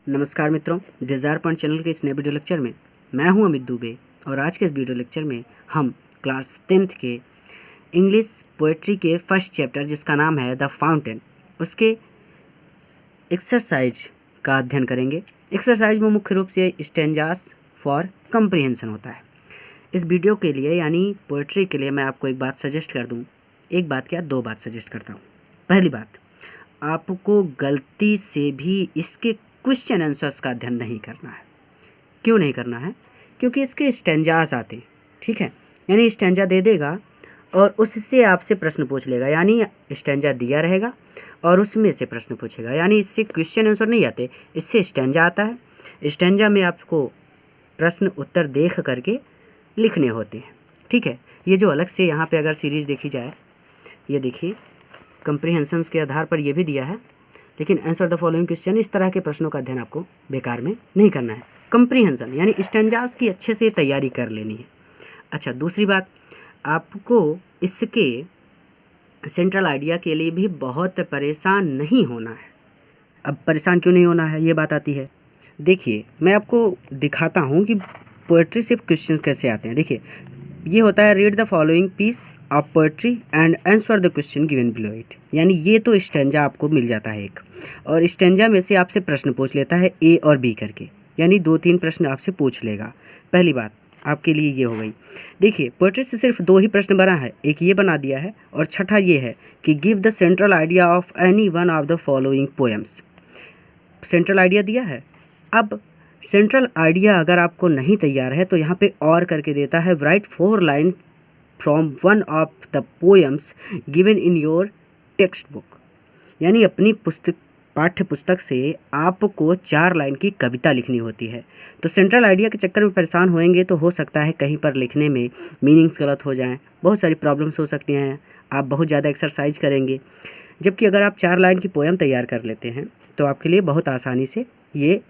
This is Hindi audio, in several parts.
नमस्कार मित्रों, डिज़ायर पॉइंट चैनल के इस नए वीडियो लेक्चर में मैं हूं अमित दुबे और आज के इस वीडियो लेक्चर में हम क्लास 10th के इंग्लिश पोएट्री के फर्स्ट चैप्टर जिसका नाम है द फाउंटेन, उसके एक्सरसाइज का अध्ययन करेंगे। एक्सरसाइज में मुख्य रूप से स्टैंजास फॉर कंप्रीहेंशन होता है। इस वीडियो के लिए यानी पोएट्री के लिए मैं आपको एक बात सजेस्ट कर दूँ, एक बात क्या दो बात सजेस्ट करता हूँ। पहली बात, आपको गलती से भी इसके क्वेश्चन आंसर्स का अध्ययन नहीं करना है। क्यों नहीं करना है? क्योंकि इसके स्टैंजास आते हैं, ठीक है। यानी स्टैंजा दे देगा और उससे आपसे प्रश्न पूछ लेगा, यानी स्टैंजा दिया रहेगा और उसमें से प्रश्न पूछेगा, यानी इससे क्वेश्चन आंसर नहीं आते, इससे स्टैंजा आता है। स्टैंजा में आपको प्रश्न उत्तर देख करके लिखने होते हैं, ठीक है। ये जो अलग से यहाँ पे अगर सीरीज़ देखी जाए, ये देखिए कंप्रीहेंशंस के आधार पर ये भी दिया है, लेकिन आंसर द फॉलोइंग क्वेश्चन, इस तरह के प्रश्नों का अध्ययन आपको बेकार में नहीं करना है। कंप्रीहेंशन यानी स्टैंजास की अच्छे से तैयारी कर लेनी है। अच्छा, दूसरी बात, आपको इसके सेंट्रल आइडिया के लिए भी बहुत परेशान नहीं होना है। अब परेशान क्यों नहीं होना है, ये बात आती है। देखिए, मैं आपको दिखाता हूँ कि पोएट्री से क्वेश्चन कैसे आते हैं। देखिए, ये होता है read the following piece of poetry and answer the question given below it. यानी ये तो स्टैंजा आपको मिल जाता है एक, और स्टैंजा में से आपसे प्रश्न पूछ लेता है ए और बी करके, यानी 2-3 प्रश्न आपसे पूछ लेगा। पहली बात आपके लिए ये हो गई। देखिए, पोएट्री से सिर्फ 2 ही प्रश्न बना है, एक ये बना दिया है और छठा ये है कि give the central idea of any one of the following poems. Central idea दिया है। अब सेंट्रल आइडिया अगर आपको नहीं तैयार है तो यहाँ पे और करके देता है, right 4 line from one of the poems given in your text book. यानी अपनी पाठ्य पुस्तक से आपको 4 लाइन की कविता लिखनी होती है। तो सेंट्रल आइडिया के चक्कर में परेशान होएंगे तो हो सकता है कहीं पर लिखने में मीनिंग्स गलत हो जाएं, बहुत सारी प्रॉब्लम्स हो सकती हैं, आप बहुत ज़्यादा एक्सरसाइज करेंगे। जबकि अगर आप 4 लाइन की पोएम तैयार कर लेते हैं तो आपके लिए बहुत आसानी से ये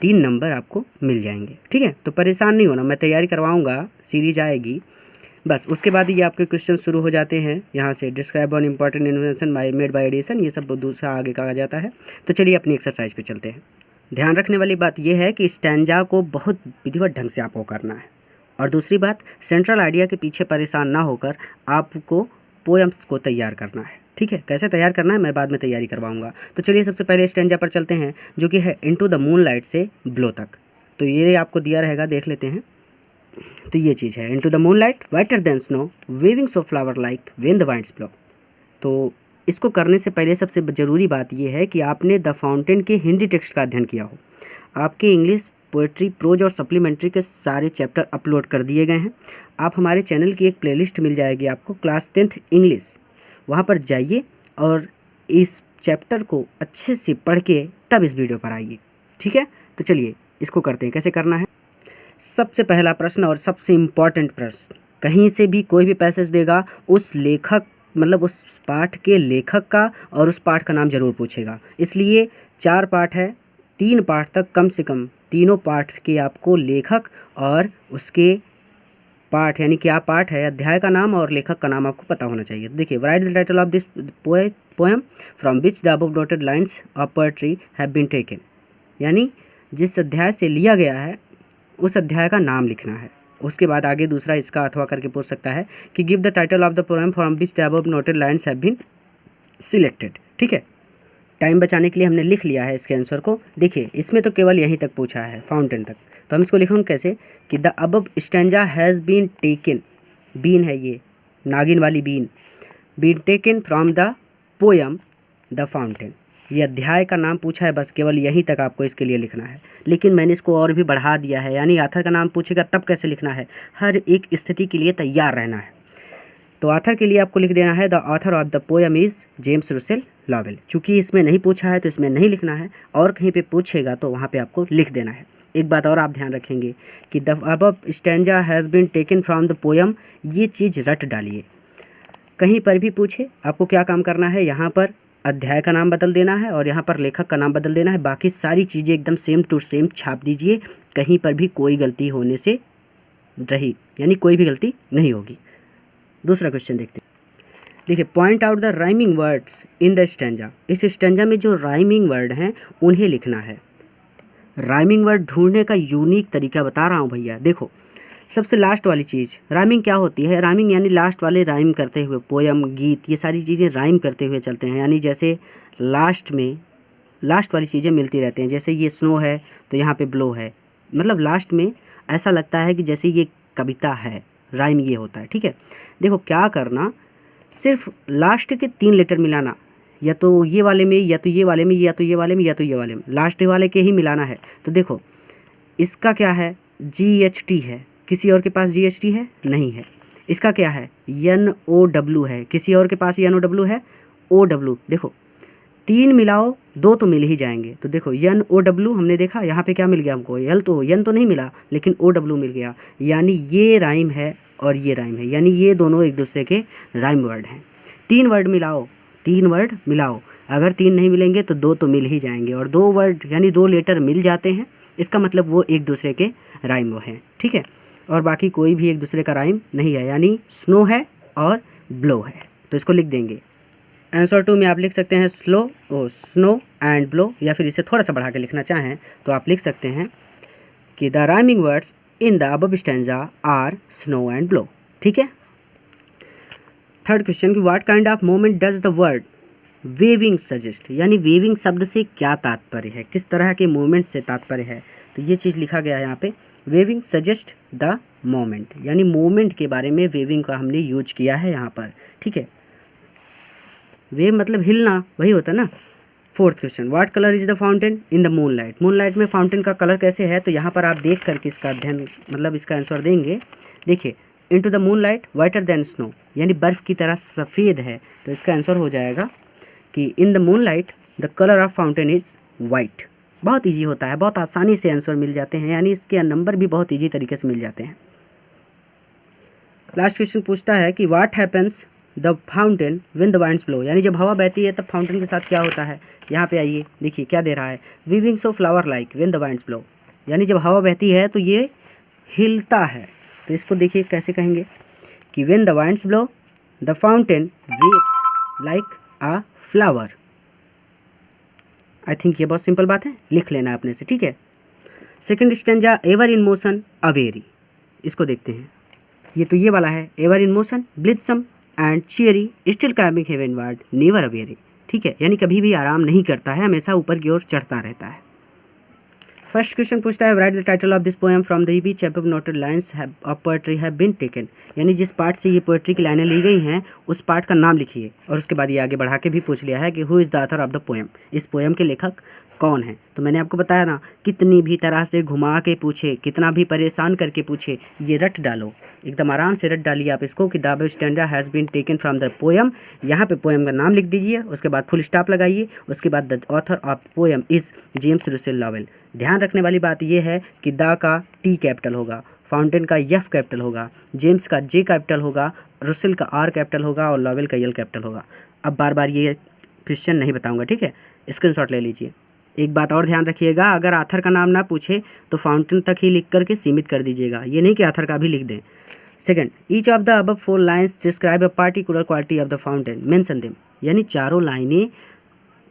3 नंबर आपको मिल जाएंगे, ठीक है। तो परेशान नहीं होना, मैं तैयारी करवाऊँगा, सीरीज आएगी बस। उसके बाद ये आपके क्वेश्चन शुरू हो जाते हैं। यहाँ से describe one important invention made by Edison, ये सब दूसरा आगे कहा जाता है। तो चलिए अपनी एक्सरसाइज पे चलते हैं। ध्यान रखने वाली बात यह है कि स्टैंजा को बहुत विधिवत ढंग से आपको करना है, और दूसरी बात, सेंट्रल आइडिया के पीछे परेशान ना होकर आपको पोएम्स को तैयार करना है, ठीक है। कैसे तैयार करना है मैं बाद में तैयारी करवाऊँगा। तो चलिए सबसे पहले स्टैंजा पर चलते हैं, जो कि है इनटू द मूनलाइट से ब्लो तक। तो ये आपको दिया रहेगा, देख लेते हैं। तो ये चीज़ है, into the moonlight whiter than snow waving so flower like when the winds blow. तो इसको करने से पहले सबसे ज़रूरी बात ये है कि आपने द फाउंटेन के हिंदी टेक्स्ट का अध्ययन किया हो। आपके इंग्लिश पोएट्री, प्रोज और सप्लीमेंट्री के सारे चैप्टर अपलोड कर दिए गए हैं। आप हमारे चैनल की एक प्लेलिस्ट मिल जाएगी आपको, क्लास 10th इंग्लिश, वहाँ पर जाइए और इस चैप्टर को अच्छे से पढ़ के तब इस वीडियो पर आइए, ठीक है। तो चलिए इसको करते हैं, कैसे करना है। सबसे पहला प्रश्न और सबसे इम्पॉर्टेंट प्रश्न, कहीं से भी कोई भी पैसेज देगा उस लेखक मतलब उस पाठ के लेखक का और उस पाठ का नाम जरूर पूछेगा। इसलिए 4 पाठ है, 3 पाठ तक कम से कम तीनों पाठ के आपको लेखक और उसके पाठ यानी क्या पाठ है, अध्याय का नाम और लेखक का नाम आपको पता होना चाहिए। देखिए, write the title of this poem from which the above noted lines of poetry have been taken. यानी जिस अध्याय से लिया गया है उस अध्याय का नाम लिखना है। उसके बाद आगे दूसरा इसका अथवा करके पूछ सकता है कि give the title of the poem from which the above noted lines have been selected, ठीक है। टाइम बचाने के लिए हमने लिख लिया है इसके आंसर को। देखिए, इसमें तो केवल यहीं तक पूछा है, फाउंटेन तक, तो हम इसको लिखेंगे कैसे कि the above stanza has been taken, been है ये नागिन वाली बीन taken from the poem the fountain. ये अध्याय का नाम पूछा है, बस केवल यहीं तक आपको इसके लिए लिखना है। लेकिन मैंने इसको और भी बढ़ा दिया है, यानी ऑथर का नाम पूछेगा तब कैसे लिखना है, हर एक स्थिति के लिए तैयार रहना है। तो ऑथर के लिए आपको लिख देना है the author of the poem is James Russell Lowell. चूँकि इसमें नहीं पूछा है तो इसमें नहीं लिखना है, और कहीं पे पूछेगा तो वहाँ पे आपको लिख देना है। एक बात और आप ध्यान रखेंगे कि the above stanza has been taken from the poem, ये चीज़ रट डालिए। कहीं पर भी पूछे आपको क्या काम करना है, यहाँ पर अध्याय का नाम बदल देना है और यहाँ पर लेखक का नाम बदल देना है। बाकी सारी चीज़ें एकदम सेम टू सेम छाप दीजिए, कहीं पर भी कोई गलती होने से रही, यानी कोई भी गलती नहीं होगी। दूसरा क्वेश्चन देखते हैं। देखिए, point out the rhyming words in the stanza. इस स्टैंजा में जो राइमिंग वर्ड हैं उन्हें लिखना है। राइमिंग वर्ड ढूंढने का यूनिक तरीका बता रहा हूँ भैया। देखो, सबसे लास्ट वाली चीज़ राइमिंग क्या होती है? राइमिंग यानी लास्ट वाले राइम करते हुए, पोयम, गीत, ये सारी चीज़ें राइम करते हुए चलते हैं। यानी जैसे लास्ट में लास्ट वाली चीज़ें मिलती रहती हैं। जैसे ये स्नो है तो यहाँ पे ब्लो है, मतलब लास्ट में ऐसा लगता है कि जैसे ये कविता है, राइम ये होता है। ठीक है, देखो क्या करना, सिर्फ लास्ट के 3 लेटर मिलाना, या तो ये वाले में, या तो ये वाले में, या तो ये वाले में, या तो ये वाले में, लास्ट वाले के ही मिलाना है। तो देखो इसका क्या है, GHT है, किसी और के पास GHT है नहीं है। इसका क्या है, NOW है, किसी और के पास NOW है, OW। देखो 3 मिलाओ 2 तो मिल ही जाएंगे। तो देखो NOW हमने देखा, यहाँ पे क्या मिल गया हमको, N तो नहीं मिला लेकिन OW मिल गया, यानी ये राइम है और ये राइम है, यानी ये दोनों एक दूसरे के राइम वर्ड हैं। 3 वर्ड मिलाओ, 3 वर्ड मिलाओ, अगर 3 नहीं मिलेंगे तो 2 तो मिल ही जाएंगे, और 2 वर्ड यानी 2 लेटर मिल जाते हैं, इसका मतलब वो एक दूसरे के राइम वो हैं। ठीक है, और बाकी कोई भी एक दूसरे का राइम नहीं है, यानी स्नो है और ब्लो है। तो इसको लिख देंगे। आंसर 2 में आप लिख सकते हैं स्नो एंड ब्लो, या फिर इसे थोड़ा सा बढ़ा के लिखना चाहें तो आप लिख सकते हैं कि the rhyming words in the above stanza are snow and blow. ठीक है, थर्ड क्वेश्चन कि what kind of moment does the word waving suggest, यानी वेविंग शब्द से क्या तात्पर्य है, किस तरह के मोमेंट से तात्पर्य है। तो ये चीज़ लिखा गया है यहाँ पे, वेविंग सजेस्ट द मोमेंट, यानी मोमेंट के बारे में वेविंग का हमने यूज किया है यहाँ पर। ठीक है, वेव मतलब हिलना, वही होता है ना। Fourth question, what colour is the fountain in the moonlight, moonlight में फाउंटेन का कलर कैसे है। तो यहाँ पर आप देख करके इसका अध्ययन, मतलब इसका आंसर देंगे। देखिए, into the moonlight whiter than snow, यानी बर्फ़ की तरह सफ़ेद है। तो इसका आंसर हो जाएगा कि in the moonlight the colour of fountain is white. बहुत ईजी होता है, बहुत आसानी से आंसर मिल जाते हैं, यानी इसके नंबर भी बहुत ईजी तरीके से मिल जाते हैं। लास्ट क्वेश्चन पूछता है कि what happens the fountain when the winds blow, यानी जब हवा बहती है तब फाउंटेन के साथ क्या होता है। यहाँ पे आइए, देखिए क्या दे रहा है, weaving so flower like when the winds blow, यानी जब हवा बहती है तो ये हिलता है। तो इसको देखिए कैसे कहेंगे कि when the winds blow the fountain waves like a flower. I think ये बहुत सिंपल बात है, लिख लेना अपने से। ठीक है, second stanza ever in motion aweary, इसको देखते हैं। ये तो ये वाला है, ever in motion blithesome and cheery still climbing heavenward never aweary. ठीक है, यानी कभी भी आराम नहीं करता है, हमेशा ऊपर की ओर चढ़ता रहता है। फर्स्ट क्वेश्चन पूछता है write the title of this poem from the which above noted lines of poetry have been taken, यानी जिस पार्ट से ये पोएट्री की लाइनें ली गई हैं उस पार्ट का नाम लिखिए। और उसके बाद ये आगे बढ़ा के भी पूछ लिया है कि who is the author of the poem, इस पोएम के लेखक कौन है। तो मैंने आपको बताया ना, कितनी भी तरह से घुमा के पूछे, कितना भी परेशान करके पूछे, ये रट डालो, एकदम आराम से रट डालिए आप इसको कि the above stanza has been taken from the poem. यहाँ पे पोएम का नाम लिख दीजिए, उसके बाद फुल स्टॉप लगाइए, उसके बाद the author of poem is James Russell Lowell. ध्यान रखने वाली बात यह है कि द का T कैपिटल होगा, फाउंटेन का F कैपिटल होगा, जेम्स का J कैपिटल होगा, रुसेल का R कैपिटल होगा और लॉवेल का L कैपिटल होगा। अब बार बार ये क्वेश्चन नहीं बताऊंगा, ठीक है, स्क्रीनशॉट ले लीजिए। एक बात और ध्यान रखिएगा, अगर आथर का नाम ना पूछे तो फाउंटेन तक ही लिख करके सीमित कर दीजिएगा, ये नहीं कि आथर का भी लिख दें। Second, each of the above 4 lines describe a particular quality of the fountain mention them, यानी चारों लाइनें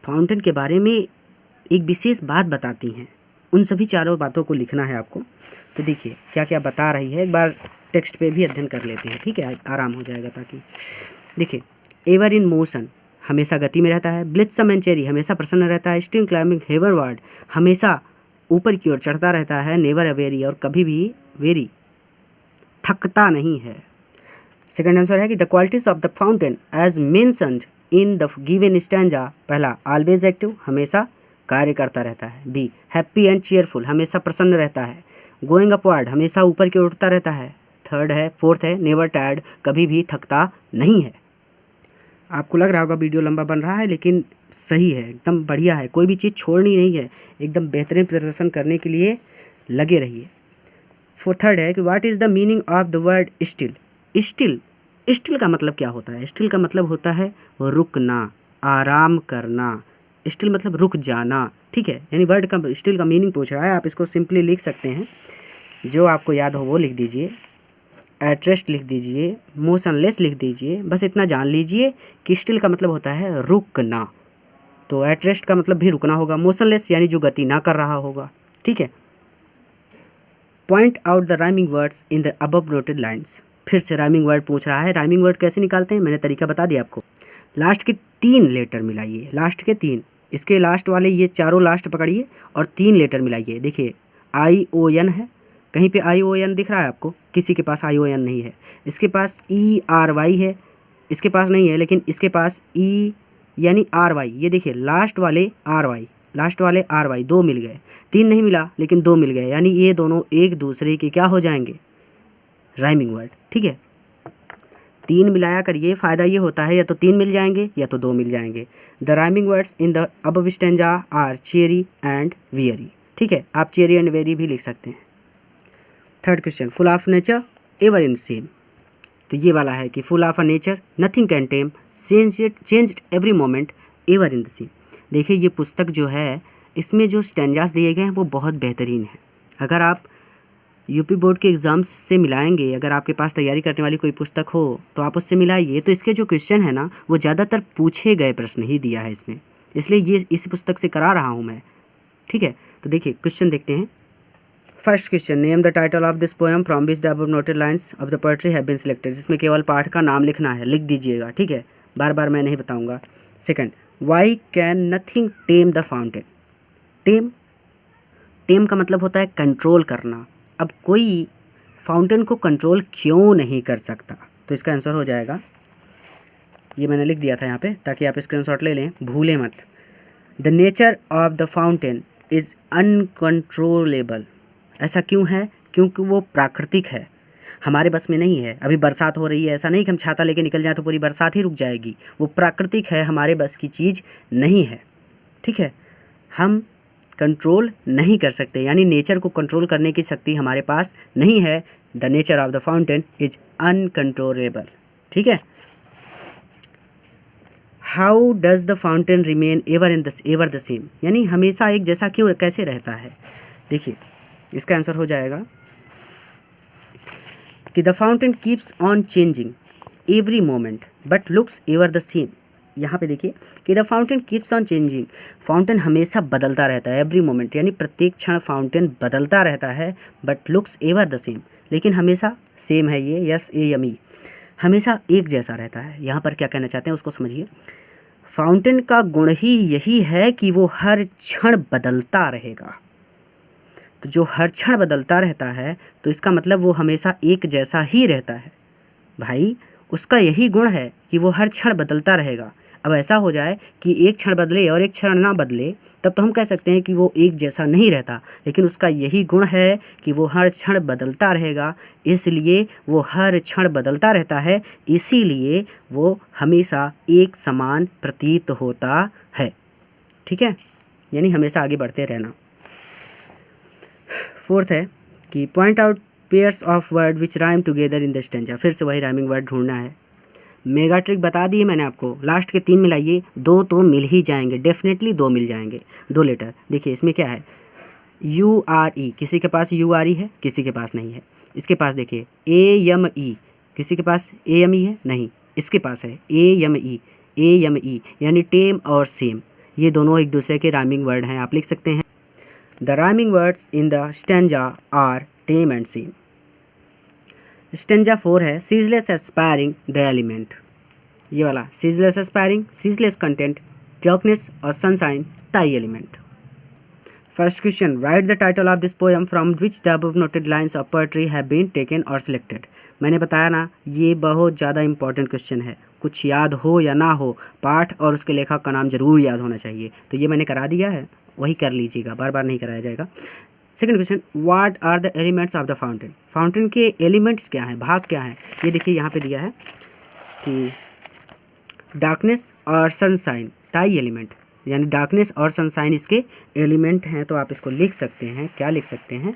फाउंटेन के बारे में एक विशेष बात बताती हैं, उन सभी चारों बातों को लिखना है आपको। तो देखिए क्या क्या बता रही है, एक बार टेक्स्ट पे भी अध्ययन कर लेते हैं, ठीक है, आराम हो जाएगा। ताकि देखिए, एवर इन मोशन हमेशा गति में रहता है, ब्लिथसम एंड चेरी हमेशा प्रसन्न रहता है, स्टिल क्लाइंबिंग हेवनवर्ड हमेशा ऊपर की ओर चढ़ता रहता है, नेवर अवेरी और कभी भी वेरी थकता नहीं है। सेकंड आंसर है कि the qualities of the fountain as mentioned in the given stanza, पहला ऑलवेज एक्टिव हमेशा कार्य करता रहता है, बी हैप्पी एंड चीयरफुल हमेशा प्रसन्न रहता है, गोइंग अपवर्ड हमेशा ऊपर की ओर उठता रहता है, फोर्थ है नेवर टायर्ड कभी भी थकता नहीं है। आपको लग रहा होगा वीडियो लंबा बन रहा है, लेकिन सही है, एकदम बढ़िया है, कोई भी चीज़ छोड़नी नहीं है, एकदम बेहतरीन प्रदर्शन करने के लिए लगे रहिए। थर्ड है कि what is the meaning of the word still. Still का मतलब क्या होता है? स्टिल का मतलब होता है रुकना, आराम करना, स्टिल मतलब रुक जाना, ठीक है। यानी वर्ड का स्टिल का मीनिंग पूछ रहा है, आप इसको सिंपली लिख सकते हैं, जो आपको याद हो वो लिख दीजिए, एट रेस्ट लिख दीजिए, मोशनलेस लिख दीजिए, बस इतना जान लीजिए कि स्टिल का मतलब होता है रुकना। तो एट रेस्ट का मतलब भी रुकना होगा, मोशनलेस यानी जो गति ना कर रहा होगा, ठीक है। Point out the rhyming words in the above noted lines. फिर से राइमिंग वर्ड पूछ रहा है। राइमिंग वर्ड कैसे निकालते हैं, मैंने तरीका बता दिया आपको। लास्ट के 3 लेटर मिलाइए, लास्ट के 3, इसके लास्ट वाले ये चारों लास्ट पकड़िए और 3 लेटर मिलाइए। देखिए ION है, कहीं पे ION दिख रहा है आपको? किसी के पास ION नहीं है। इसके पास ERY है, इसके पास नहीं है, लेकिन इसके पास E यानी RY। ये देखिए लास्ट वाले RY, लास्ट वाले RY 2 मिल गए। 3 नहीं मिला लेकिन 2 मिल गए, यानी ये दोनों एक दूसरे के क्या हो जाएंगे, राइमिंग वर्ड। ठीक है, 3 मिलाया करिए, फ़ायदा ये होता है या तो 3 मिल जाएंगे या तो 2 मिल जाएंगे। The rhyming words in the above stanza are cherry and very. ठीक है, आप चेरी एंड वेरी भी लिख सकते हैं। Third question, full of nature ever in same. तो ये वाला है कि full of a nature, nothing can time, changed every moment, ever in the same. देखिए ये पुस्तक जो है, इसमें जो स्टैंजास दिए गए हैं वो बहुत बेहतरीन है। अगर आप यूपी बोर्ड के एग्ज़ाम्स से मिलाएंगे, अगर आपके पास तैयारी करने वाली कोई पुस्तक हो तो आप उससे मिलाइए, तो इसके जो क्वेश्चन है ना वो ज़्यादातर पूछे गए प्रश्न ही दिया है इसमें, इसलिए ये इस पुस्तक से करा रहा हूँ मैं। ठीक है, तो देखिए क्वेश्चन देखते हैं। First question, name the title of this poem from which the above noted lines of the poetry have been selected. जिसमें केवल पाठ का नाम लिखना है, लिख दीजिएगा। ठीक है, बार बार मैं नहीं बताऊँगा। Second, why can nothing tame the fountain. Tame का मतलब होता है कंट्रोल करना। अब कोई फाउंटेन को कंट्रोल क्यों नहीं कर सकता, तो इसका आंसर हो जाएगा, ये मैंने लिख दिया था यहाँ पे ताकि आप स्क्रीनशॉट ले लें, भूलें मत। The nature of the fountain is uncontrollable. ऐसा क्यों है? क्योंकि वो प्राकृतिक है, हमारे बस में नहीं है। अभी बरसात हो रही है, ऐसा नहीं कि हम छाता लेके निकल जाएं तो पूरी बरसात ही रुक जाएगी। वो प्राकृतिक है, हमारे बस की चीज़ नहीं है। ठीक है, हम कंट्रोल नहीं कर सकते, यानी नेचर को कंट्रोल करने की शक्ति हमारे पास नहीं है। The nature of the fountain is uncontrollable. ठीक है। How does the fountain remain ever the same, यानी हमेशा एक जैसा क्यों, कैसे रहता है? देखिए इसका आंसर हो जाएगा कि the fountain keeps on changing every moment but looks ever the same. यहाँ पे देखिए कि the fountain keeps on changing, fountain हमेशा बदलता रहता है, एवरी मोमेंट यानी प्रत्येक क्षण फाउंटेन बदलता रहता है, but looks ever the same, लेकिन हमेशा सेम है ये, SAME, हमेशा एक जैसा रहता है। यहाँ पर क्या कहना चाहते हैं उसको समझिए। फाउंटेन का गुण ही यही है कि वो हर क्षण बदलता रहेगा। तो जो हर क्षण बदलता रहता है तो इसका मतलब वो हमेशा एक जैसा ही रहता है। भाई उसका यही गुण है कि वो हर क्षण बदलता रहेगा। अब ऐसा हो जाए कि एक क्षण बदले और एक क्षण ना बदले, तब तो हम कह सकते हैं कि वो एक जैसा नहीं रहता, लेकिन उसका यही गुण है कि वो हर क्षण बदलता रहेगा, इसलिए वो हर क्षण बदलता रहता है, इसीलिए वो हमेशा एक समान प्रतीत होता है। ठीक है, यानी हमेशा आगे बढ़ते रहना। फोर्थ है कि point out pairs of word which rhyme together in the stanza. फिर से वही राइमिंग वर्ड ढूंढना है। मेगा ट्रिक बता दिए मैंने आपको, लास्ट के 3 मिलाइए, 2 तो मिल ही जाएंगे, डेफिनेटली 2 मिल जाएंगे। 2 लेटर देखिए इसमें क्या है, URE, किसी के पास URE है, किसी के पास नहीं है। इसके पास देखिए AME, किसी के पास AME है, नहीं, इसके पास है AME, यानी टेम और सेम, ये दोनों एक दूसरे के राइमिंग वर्ड हैं, आप लिख सकते हैं। The rhyming words in the stanza are tame and same. Stanza 4 है, सीजलेस एस्पायरिंग द एलिमेंट। ये वाला ceaseless aspiring, ceaseless content, darkness और sunshine, thy element. First question, write the title of this poem from which the above noted lines of poetry have been taken or selected. मैंने बताया ना, ये बहुत ज़्यादा इंपॉर्टेंट क्वेश्चन है, कुछ याद हो या ना हो, पाठ और उसके लेखक का नाम जरूर याद होना चाहिए। तो ये मैंने करा दिया है, वही कर लीजिएगा, बार बार नहीं कराया जाएगा। Second question, what are the elements of the fountain. Fountain के एलिमेंट्स क्या हैं, भाग क्या हैं? ये देखिए यहाँ पे दिया है कि डार्कनेस और सनशाइन, टाई एलिमेंट, यानी डार्कनेस और सनशाइन इसके एलिमेंट हैं। तो आप इसको लिख सकते हैं, क्या लिख सकते हैं,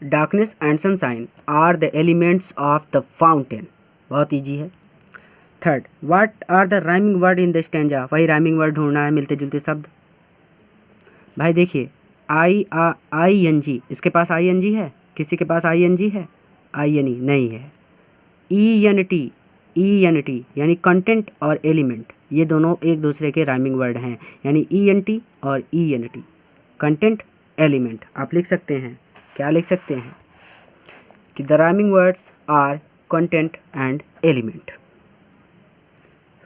darkness and sunshine are the elements of the fountain. बहुत ईजी है। Third, what are the rhyming word in the stanza. वही राइमिंग वर्ड ढूंढना है, मिलते जुलते शब्द। भाई देखिए ING, इसके पास ING है, किसी के पास ING है, INE नहीं है। ENT यानी कंटेंट और एलिमेंट, ये दोनों एक दूसरे के राइमिंग वर्ड हैं, यानी ENT और ENT, कंटेंट एलिमेंट। आप लिख सकते हैं, क्या लिख सकते हैं कि the rhyming words are content and element.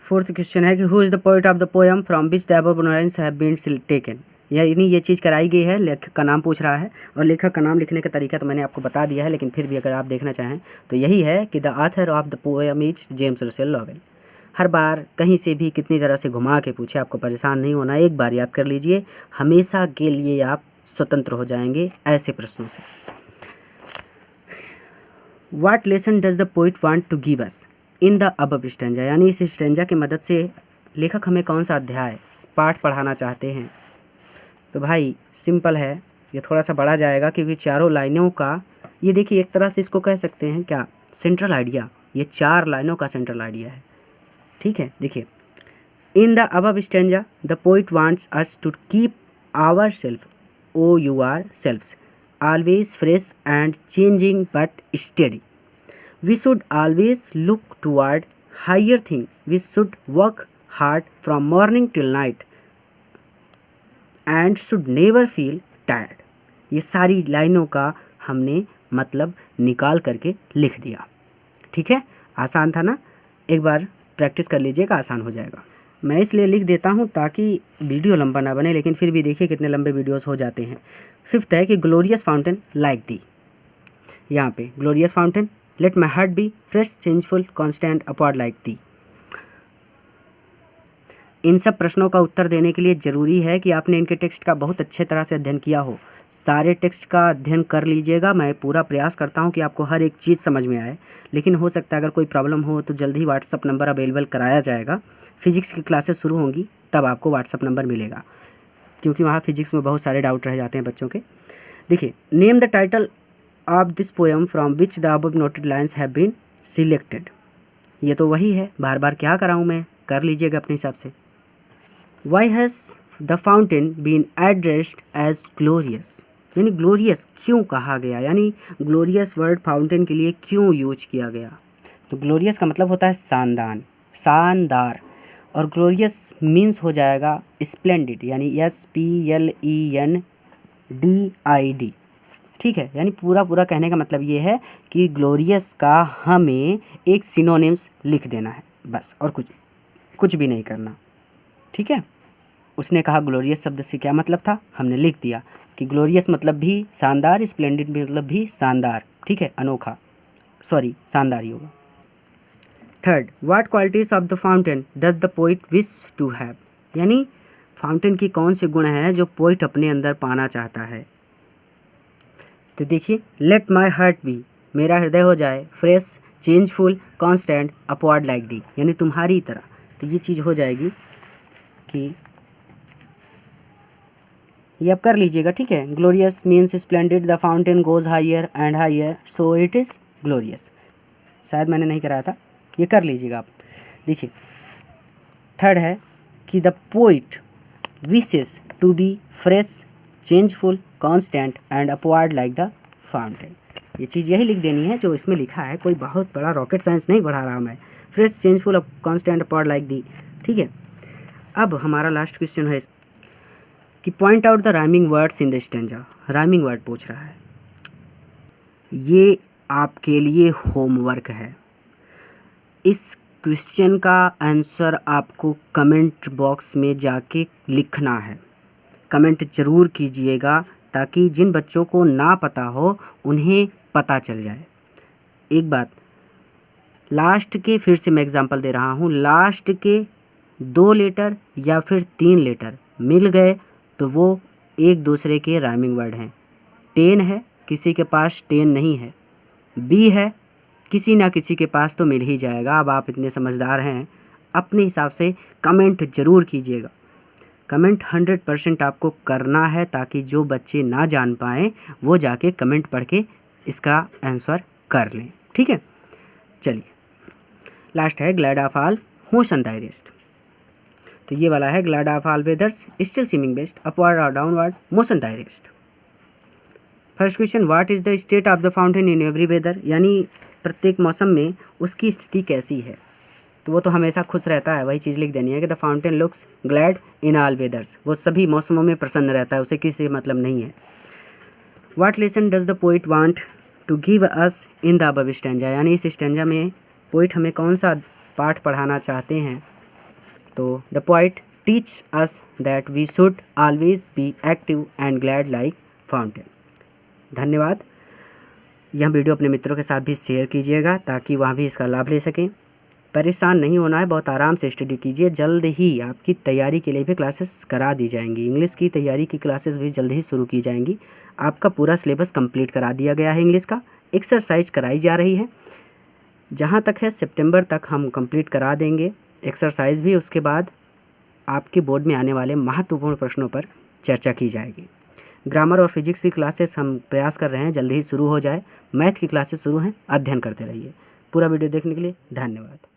Fourth question है कि who is the poet of the poem from which the above lines have been taken. यानी ये चीज़ कराई गई है, लेखक का नाम पूछ रहा है, और लेखक का नाम लिखने का तरीका तो मैंने आपको बता दिया है, लेकिन फिर भी अगर आप देखना चाहें तो यही है कि the author of the poem is James Russell Lowell. हर बार कहीं से भी कितनी तरह से घुमा के पूछे, आपको परेशान नहीं होना, एक बार याद कर लीजिए, हमेशा के लिए आप स्वतंत्र हो जाएंगे ऐसे प्रश्नों से। What lesson does the poet want to give us in the above stanza. यानी इस स्टैंजा की मदद से लेखक हमें कौन सा अध्याय पाठ पढ़ाना चाहते हैं। तो भाई सिंपल है, ये थोड़ा सा बढ़ा जाएगा क्योंकि चारों लाइनों का, ये देखिए एक तरह से इसको कह सकते हैं क्या, सेंट्रल आइडिया। ये 4 लाइनों का सेंट्रल आइडिया है, ठीक है। देखिए, in the above stanza the poet wants us to keep our self OUR selves always fresh and changing but steady. We should always look toward higher things. We should work hard from morning till night and should never feel tired. ये सारी लाइनों का हमने मतलब निकाल करके लिख दिया, ठीक है। आसान था ना, एक बार प्रैक्टिस कर लीजिएगा, आसान हो जाएगा। मैं इसलिए लिख देता हूँ ताकि वीडियो लंबा ना बने, लेकिन फिर भी देखिए कितने लंबे वीडियोस हो जाते हैं। फिफ्थ है कि ग्लोरियस फाउंटेन लाइक दी। यहाँ पे glorious fountain, let my heart be fresh changeful constant upward like thee. इन सब प्रश्नों का उत्तर देने के लिए ज़रूरी है कि आपने इनके टेक्स्ट का बहुत अच्छे तरह से अध्ययन किया हो। सारे टेक्स्ट का अध्ययन कर लीजिएगा। मैं पूरा प्रयास करता हूँ कि आपको हर एक चीज़ समझ में आए, लेकिन हो सकता है अगर कोई प्रॉब्लम हो तो जल्द ही व्हाट्सअप नंबर अवेलेबल कराया जाएगा। फिजिक्स की क्लासेस शुरू होंगी तब आपको व्हाट्सअप नंबर मिलेगा, क्योंकि वहाँ फिजिक्स में बहुत सारे डाउट रह जाते हैं बच्चों के। देखिए, name the title of this poem from which the above noted lines have been selected. ये तो वही है, बार बार क्या कराऊँ मैं, कर लीजिएगा अपने हिसाब से। Why has the fountain been addressed as glorious. यानी ग्लोरियस क्यों कहा गया, यानी ग्लोरियस वर्ड फाउंटेन के लिए क्यों यूज किया गया। तो ग्लोरियस का मतलब होता है शानदार, शानदार, और ग्लोरियस मीन्स हो जाएगा स्प्लेंडिड, यानी SPLENDID, ठीक है। यानी पूरा कहने का मतलब ये है कि ग्लोरियस का हमें एक सिनोनिम्स लिख देना है बस, और कुछ भी नहीं करना, ठीक है। उसने कहा ग्लोरियस शब्द से क्या मतलब था, हमने लिख दिया कि ग्लोरियस मतलब भी शानदार, स्प्लेंडिड मतलब भी शानदार, ठीक है, अनोखा, सॉरी शानदार ही होगा। Third, what qualities of the fountain does the poet wish to have. यानी फाउंटेन की कौन से गुण हैं जो पोइट अपने अंदर पाना चाहता है। तो देखिए, लेट माई हार्ट बी, मेरा हृदय हो जाए fresh changeful constant upward like the, यानी तुम्हारी तरह। तो ये चीज़ हो जाएगी कि ये आप कर लीजिएगा, ठीक है। Glorious means splendid, the fountain goes higher and higher so it is glorious. शायद मैंने नहीं कराया था, ये कर लीजिएगा आप। देखिए, थर्ड है कि the poet wishes to be fresh changeful constant and upward like the fountain. ये चीज़ यही लिख देनी है जो इसमें लिखा है, कोई बहुत बड़ा रॉकेट साइंस नहीं पढ़ा रहा मैं। Fresh changeful constant upward like the, ठीक है। अब हमारा लास्ट क्वेश्चन है कि point out the rhyming words in the stanza. Rhyming word पूछ रहा है, ये आपके लिए होमवर्क है। इस क्वेश्चन का आंसर आपको कमेंट बॉक्स में जाके लिखना है। कमेंट ज़रूर कीजिएगा ताकि जिन बच्चों को ना पता हो उन्हें पता चल जाए। एक बात, लास्ट के, फिर से मैं एग्जांपल दे रहा हूँ, लास्ट के 2 लेटर या फिर 3 लेटर मिल गए तो वो एक दूसरे के राइमिंग वर्ड हैं। 10 है, किसी के पास 10 नहीं है, बी है, किसी ना किसी के पास तो मिल ही जाएगा। अब आप इतने समझदार हैं, अपने हिसाब से कमेंट ज़रूर कीजिएगा। कमेंट 100% आपको करना है ताकि जो बच्चे ना जान पाएँ वो जाके कमेंट पढ़ के इसका आंसर कर लें, ठीक है। चलिए, लास्ट है glad of all motion thy rest. तो ये वाला है glad of all weathers still seeming best upward और downward motion thy rest. First question, what is the state of the fountain in every weather. यानी प्रत्येक मौसम में उसकी स्थिति कैसी है। तो वो तो हमेशा खुश रहता है, वही चीज़ लिख देनी है कि the fountain looks glad in all weathers. वो सभी मौसमों में प्रसन्न रहता है, उसे किसी मतलब नहीं है। What lesson does the poet want to give us in the above stanza, यानी इस स्टैंजा में पोइट हमें कौन सा पाठ पढ़ाना चाहते हैं। तो the poet teach us that we should always be active and glad like fountain. धन्यवाद। यह वीडियो अपने मित्रों के साथ भी शेयर कीजिएगा ताकि वह भी इसका लाभ ले सकें। परेशान नहीं होना है, बहुत आराम से स्टडी कीजिए। जल्द ही आपकी तैयारी के लिए भी क्लासेस करा दी जाएंगी। इंग्लिश की तैयारी की क्लासेस भी जल्द ही शुरू की जाएंगी। आपका पूरा सिलेबस कंप्लीट करा दिया गया है। इंग्लिश का एक्सरसाइज कराई जा रही है, जहां तक है सितंबर तक हम कंप्लीट करा देंगे एक्सरसाइज भी। उसके बाद आपके बोर्ड में आने वाले महत्वपूर्ण प्रश्नों पर चर्चा की जाएगी। ग्रामर और फिजिक्स की क्लासेस हम प्रयास कर रहे हैं जल्द ही शुरू हो जाए। मैथ की क्लासेस शुरू हैं, अध्ययन करते रहिए। पूरा वीडियो देखने के लिए धन्यवाद।